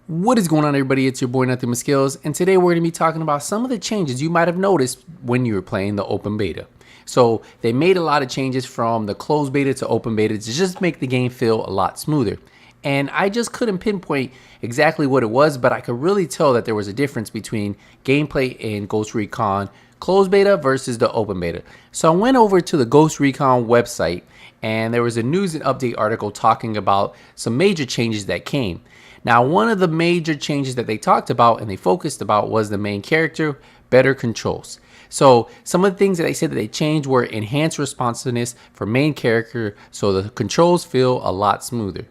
What is going on, everybody? It's your boy Nothing But Skills, and today we're going to be talking about some of the changes you might have noticed when you were playing the open beta. So they made a lot of changes from the closed beta to open beta to just make the game feel a lot smoother. And I just couldn't pinpoint exactly what it was, but I could really tell that there was a difference between gameplay in Ghost Recon closed beta versus the open beta. So I went over to the Ghost Recon website, and there was a news and update article talking about some major changes that came. Now, one of the major changes that they talked about and they focused about was the main character, better controls. So some of the things that they said that they changed were enhanced responsiveness for main character, so the controls feel a lot smoother.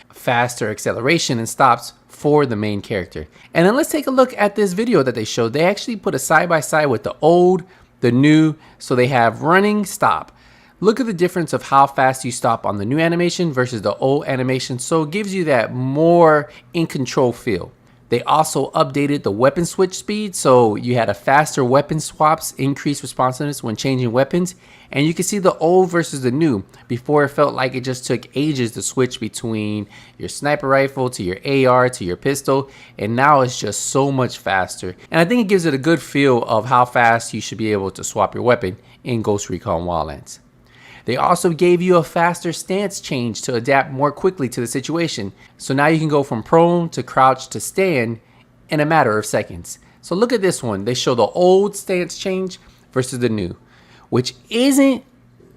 Faster acceleration and stops for the main character. And then let's take a look at this video that they showed. They actually put a side by side with the old, the new, so they have running, stop. Look at the difference of how fast you stop on the new animation versus the old animation, so it gives you that more in control feel. They also updated the weapon switch speed, so you had a faster weapon swaps, increased responsiveness when changing weapons, and you can see the old versus the new. Before, it felt like it just took ages to switch between your sniper rifle to your AR to your pistol, and now it's just so much faster. And I think it gives it a good feel of how fast you should be able to swap your weapon in Ghost Recon Wildlands. They also gave you a faster stance change to adapt more quickly to the situation. So now you can go from prone to crouch to stand in a matter of seconds. So look at this one. They show the old stance change versus the new, which isn't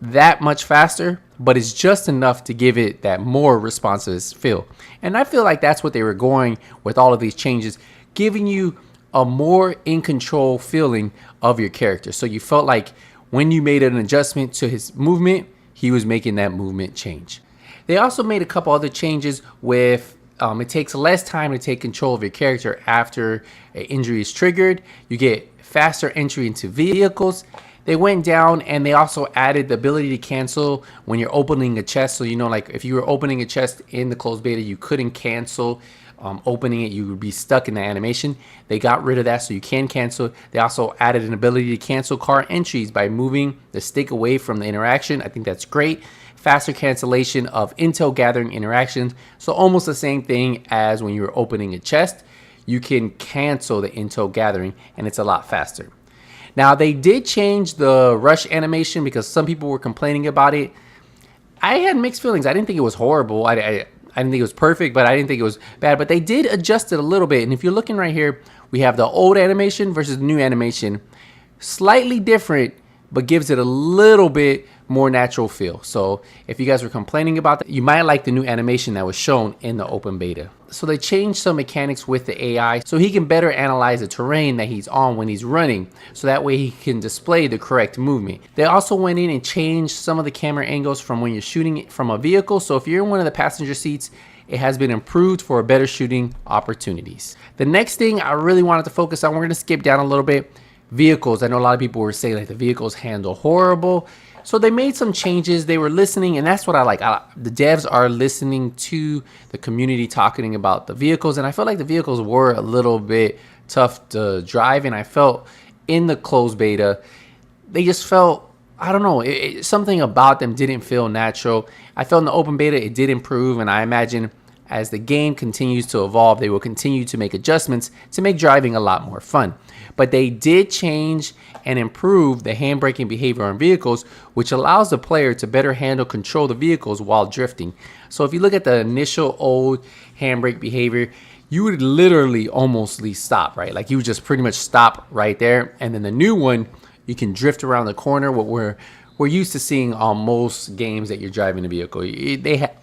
that much faster, but it's just enough to give it that more responsive feel. And I feel like that's what they were going with all of these changes, giving you a more in control feeling of your character. So you felt like when you made an adjustment to his movement, he was making that movement change. They also made a couple other changes with it takes less time to take control of your character after an injury is triggered. You get faster entry into vehicles. They went down and they also added the ability to cancel when you're opening a chest. So, you know, like if you were opening a chest in the closed beta, you couldn't cancel opening it, you would be stuck in the animation. They got rid of that, so you can cancel. They also added an ability to cancel car entries by moving the stick away from the interaction. I think that's great. Faster cancellation of intel gathering interactions. So almost the same thing as when you were opening a chest. You can cancel the intel gathering and it's a lot faster. Now, they did change the rush animation because some people were complaining about it. I had mixed feelings. I didn't think it was horrible. I didn't think it was perfect, but I didn't think it was bad. But they did adjust it a little bit. And if you're looking right here, we have the old animation versus the new animation. Slightly different, but gives it a little bit more natural feel. So if you guys were complaining about that, you might like the new animation that was shown in the open beta. So they changed some mechanics with the AI so he can better analyze the terrain that he's on when he's running, so that way he can display the correct movement. They also went in and changed some of the camera angles from when you're shooting from a vehicle. So if you're in one of the passenger seats, it has been improved for better shooting opportunities. The next thing I really wanted to focus on, we're going to skip down a little bit, vehicles. I know a lot of people were saying like the vehicles handle horrible. So they made some changes. They were listening, and that's what I like. The devs are listening to the community talking about the vehicles, and I felt like the vehicles were a little bit tough to drive, and I felt in the closed beta, they just felt, I don't know, something about them didn't feel natural. I felt in the open beta it did improve, and I imagine as the game continues to evolve, they will continue to make adjustments to make driving a lot more fun. But they did change and improve the handbraking behavior on vehicles, which allows the player to better control the vehicles while drifting. So if you look at the initial old handbrake behavior, you would literally almost stop, right? Like you would just pretty much stop right there. And then the new one, you can drift around the corner, what we're used to seeing on most games that you're driving a vehicle.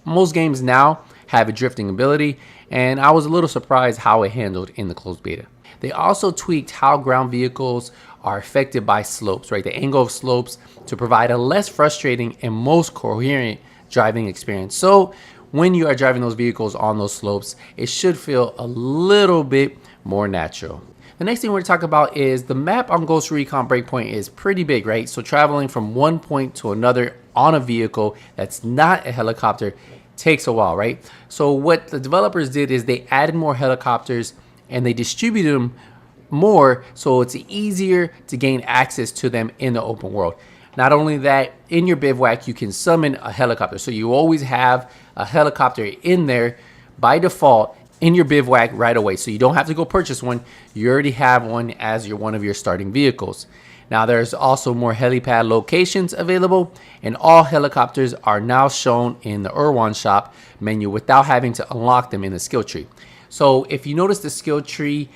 Most games now have a drifting ability, and I was a little surprised how it handled in the closed beta. They also tweaked how ground vehicles are affected by slopes, right? The angle of slopes to provide a less frustrating and most coherent driving experience. So when you are driving those vehicles on those slopes, it should feel a little bit more natural. The next thing we're going to talk about is the map on Ghost Recon Breakpoint is pretty big, right? So traveling from one point to another on a vehicle that's not a helicopter takes a while, right? So what the developers did is they added more helicopters and they distributed them more, so it's easier to gain access to them in the open world. Not only that, in your bivouac, you can summon a helicopter. So you always have a helicopter in there by default in your bivouac right away. So you don't have to go purchase one. You already have one as one of your starting vehicles. Now there's also more helipad locations available, and all helicopters are now shown in the Irwan shop menu without having to unlock them in the skill tree. So if you notice the skill tree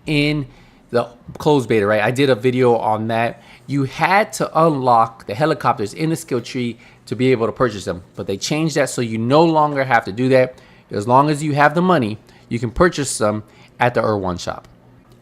in the closed beta, right? I did a video on that. You had to unlock the helicopters in the skill tree to be able to purchase them, but they changed that so you no longer have to do that. As long as you have the money, you can purchase them at the Irwan shop.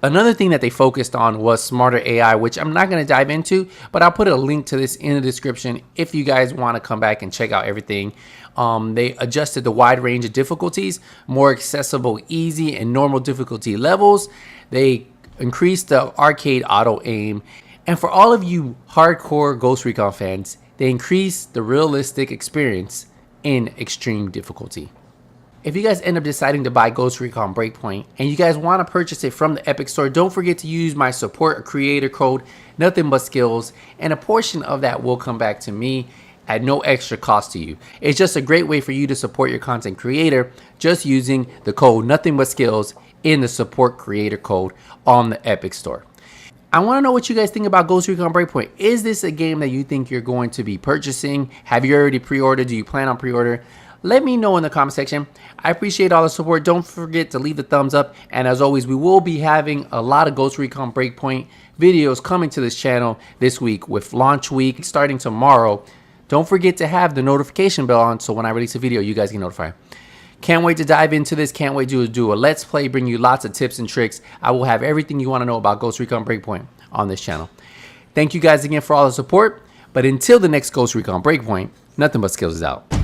Another thing that they focused on was smarter AI, which I'm not going to dive into, but I'll put a link to this in the description if you guys want to come back and check out everything. They adjusted the wide range of difficulties, more accessible, easy, and normal difficulty levels. They increased the arcade auto aim. And for all of you hardcore Ghost Recon fans, they increased the realistic experience in extreme difficulty. If you guys end up deciding to buy Ghost Recon Breakpoint and you guys want to purchase it from the Epic Store, don't forget to use my support creator code, Nothing But Skills, and a portion of that will come back to me at no extra cost to you. It's just a great way for you to support your content creator just using the code Nothing But Skills in the support creator code on the Epic Store. I want to know what you guys think about Ghost Recon Breakpoint. Is this a game that you think you're going to be purchasing? Have you already pre-ordered? Do you plan on pre-order? Let me know in the comment section. I appreciate all the support. Don't forget to leave the thumbs up. And as always, we will be having a lot of Ghost Recon Breakpoint videos coming to this channel this week with launch week starting tomorrow. Don't forget to have the notification bell on so when I release a video, you guys get notified. Can't wait to dive into this. Can't wait to do a let's play, bring you lots of tips and tricks. I will have everything you want to know about Ghost Recon Breakpoint on this channel. Thank you guys again for all the support. But until the next Ghost Recon Breakpoint, Nothing But Skills is out.